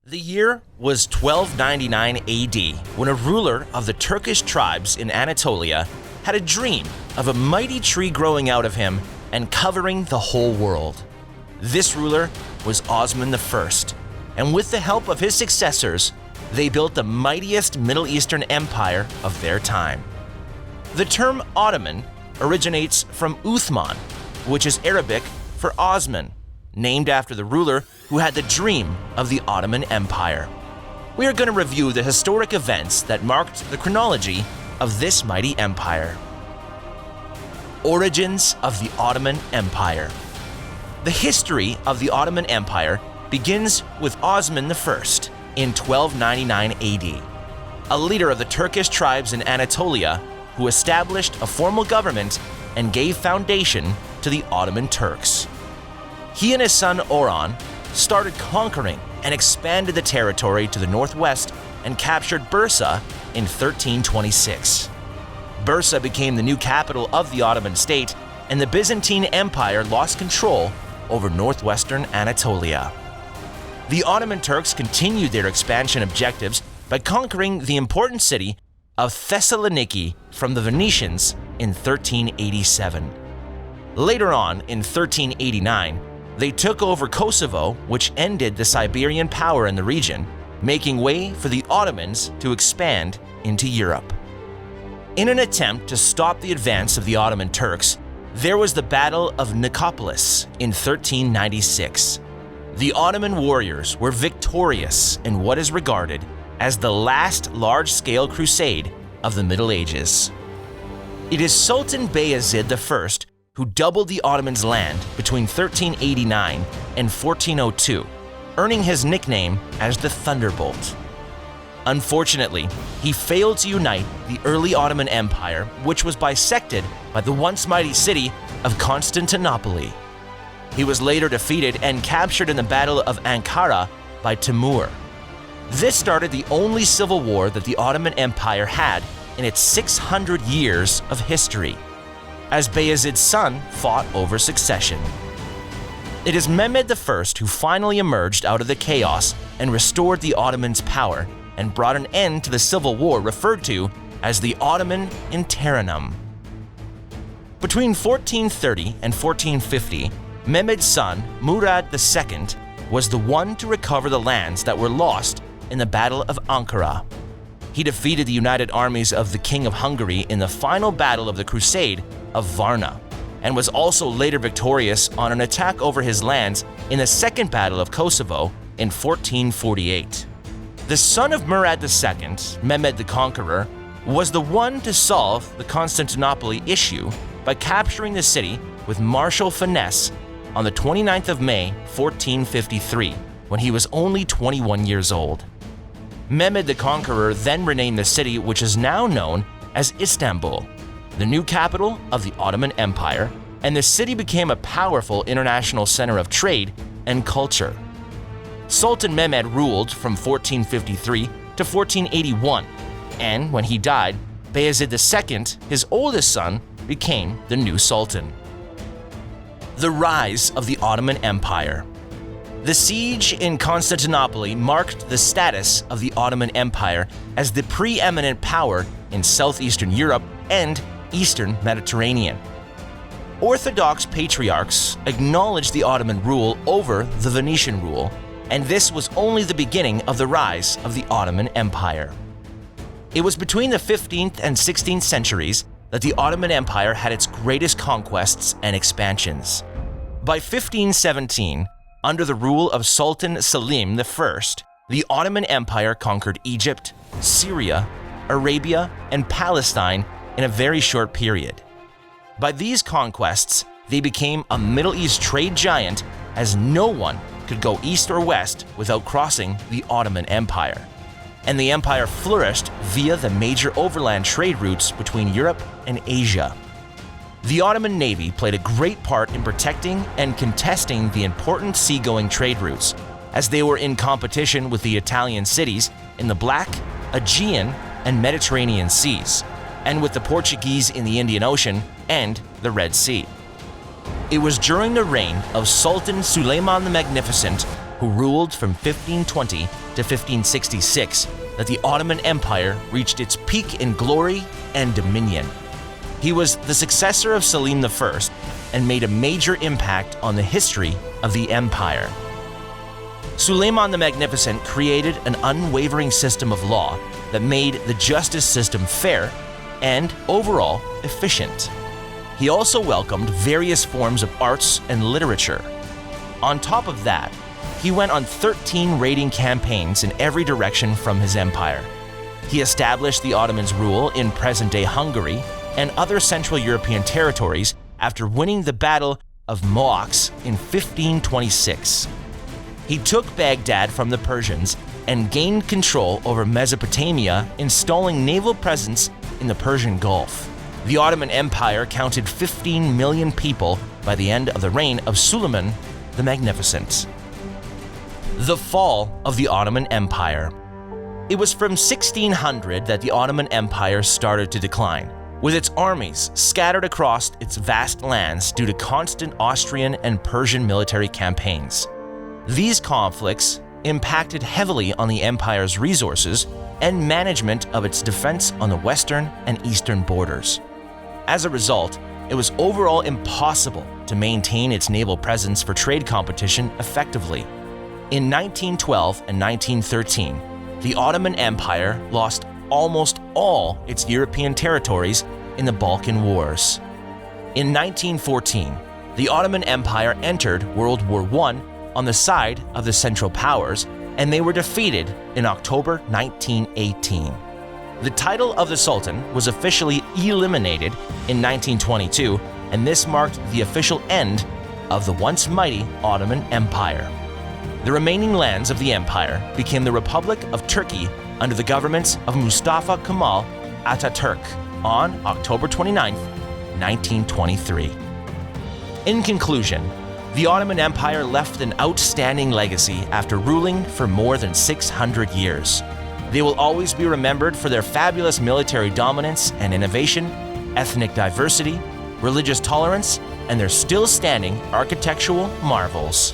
The year was 1299 AD when a ruler of the Turkish tribes in Anatolia had a dream of a mighty tree growing out of him and covering the whole world. This ruler was Osman I, and with the help of his successors, they built the mightiest Middle Eastern empire of their time. The term Ottoman originates from Uthman, which is Arabic for Osman, named after the ruler who had the dream of the Ottoman Empire. We are going to review the historic events that marked the chronology of this mighty empire. Origins of the Ottoman Empire. The history of the Ottoman Empire begins with Osman I in 1299 AD, a leader of the Turkish tribes in Anatolia who established a formal government and gave foundation to the Ottoman Turks. He and his son Orhan started conquering and expanded the territory to the northwest and captured Bursa in 1326. Bursa became the new capital of the Ottoman state, and the Byzantine Empire lost control over northwestern Anatolia. The Ottoman Turks continued their expansion objectives by conquering the important city of Thessaloniki from the Venetians in 1387. Later on, in 1389, they took over Kosovo, which ended the Siberian power in the region, making way for the Ottomans to expand into Europe. In an attempt to stop the advance of the Ottoman Turks, there was the Battle of Nicopolis in 1396. The Ottoman warriors were victorious in what is regarded as the last large-scale crusade of the Middle Ages. It is Sultan Bayezid I who doubled the Ottomans' land between 1389 and 1402, earning his nickname as the Thunderbolt. Unfortunately, he failed to unite the early Ottoman Empire, which was bisected by the once mighty city of Constantinople. He was later defeated and captured in the Battle of Ankara by Timur. This started the only civil war that the Ottoman Empire had in its 600 years of history, as Bayezid's son fought over succession. It is Mehmed I who finally emerged out of the chaos and restored the Ottomans' power and brought an end to the civil war referred to as the Ottoman Interim. Between 1430 and 1450, Mehmed's son, Murad II, was the one to recover the lands that were lost in the Battle of Ankara. He defeated the united armies of the King of Hungary in the final battle of the Crusade of Varna, and was also later victorious on an attack over his lands in the Second Battle of Kosovo in 1448. The son of Murad II, Mehmed the Conqueror, was the one to solve the Constantinople issue by capturing the city with martial finesse on the 29th of May, 1453, when he was only 21 years old. Mehmed the Conqueror then renamed the city, which is now known as Istanbul, the new capital of the Ottoman Empire, and the city became a powerful international center of trade and culture. Sultan Mehmed ruled from 1453 to 1481, and when he died, Bayezid II, his oldest son, became the new sultan. The rise of the Ottoman Empire. The siege in Constantinople marked the status of the Ottoman Empire as the preeminent power in southeastern Europe and Eastern Mediterranean. Orthodox patriarchs acknowledged the Ottoman rule over the Venetian rule, and this was only the beginning of the rise of the Ottoman Empire. It was between the 15th and 16th centuries that the Ottoman Empire had its greatest conquests and expansions. By 1517, under the rule of Sultan Selim I, the Ottoman Empire conquered Egypt, Syria, Arabia, and Palestine in a very short period. By these conquests, they became a Middle East trade giant, as no one could go east or west without crossing the Ottoman Empire. And the empire flourished via the major overland trade routes between Europe and Asia. The Ottoman Navy played a great part in protecting and contesting the important seagoing trade routes, as they were in competition with the Italian cities in the Black, Aegean, and Mediterranean seas, and with the Portuguese in the Indian Ocean and the Red Sea. It was during the reign of Sultan Suleiman the Magnificent who ruled from 1520 to 1566, that the Ottoman Empire reached its peak in glory and dominion. He was the successor of Selim I and made a major impact on the history of the empire. Suleiman the Magnificent created an unwavering system of law that made the justice system fair and, overall, efficient. He also welcomed various forms of arts and literature. On top of that, he went on 13 raiding campaigns in every direction from his empire. He established the Ottomans' rule in present-day Hungary and other Central European territories after winning the Battle of Moax in 1526. He took Baghdad from the Persians and gained control over Mesopotamia, installing naval presence in the Persian Gulf. The Ottoman Empire counted 15 million people by the end of the reign of Suleiman the Magnificent. The fall of the Ottoman Empire. It was from 1600 that the Ottoman Empire started to decline, with its armies scattered across its vast lands due to constant Austrian and Persian military campaigns. These conflicts impacted heavily on the empire's resources and management of its defense on the western and eastern borders. As a result, it was overall impossible to maintain its naval presence for trade competition effectively. In 1912 and 1913, the Ottoman Empire lost almost all its European territories in the Balkan Wars. In 1914, the Ottoman Empire entered World War I on the side of the Central Powers, and they were defeated in October 1918. The title of the Sultan was officially eliminated in 1922, and this marked the official end of the once mighty Ottoman Empire. The remaining lands of the empire became the Republic of Turkey under the governments of Mustafa Kemal Atatürk on October 29, 1923. In conclusion, the Ottoman Empire left an outstanding legacy after ruling for more than 600 years. They will always be remembered for their fabulous military dominance and innovation, ethnic diversity, religious tolerance, and their still-standing architectural marvels.